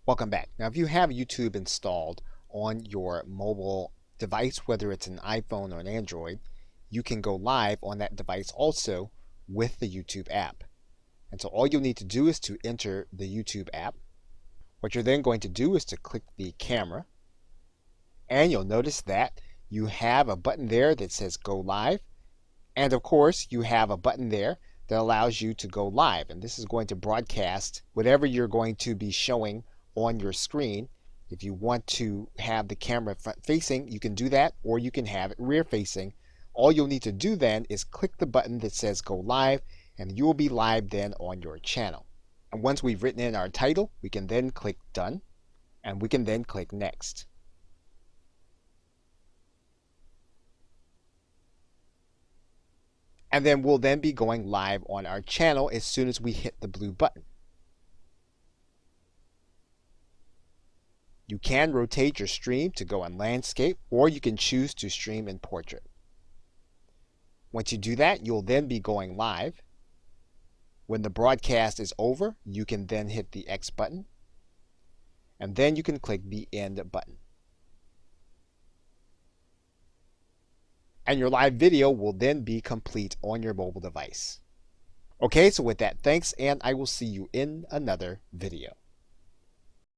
Welcome back. Now, if you have YouTube installed on your mobile device, whether it's an iPhone or an Android, you can go live on that device also with the YouTube app. And so all you'll need to do is to enter the YouTube app. What you're then going to do is to click the camera, and you'll notice that you have a button there that says Go Live. And of course, you have a button there that allows you to go live. And this is going to broadcast whatever you're going to be showing on your screen. If you want to have the camera front facing, you can do that, or you can have it rear facing. All you'll need to do then is click the button that says Go Live, and you will be live then on your channel. And once we've written in our title, we can then click Done, and we can then click Next. And then we'll then be going live on our channel as soon as we hit the blue button. You can rotate your stream to go in landscape, or you can choose to stream in portrait. Once you do that, you'll then be going live. When the broadcast is over, you can then hit the X button, and then you can click the End button. And your live video will then be complete on your mobile device. Okay, so with that, thanks, and I will see you in another video.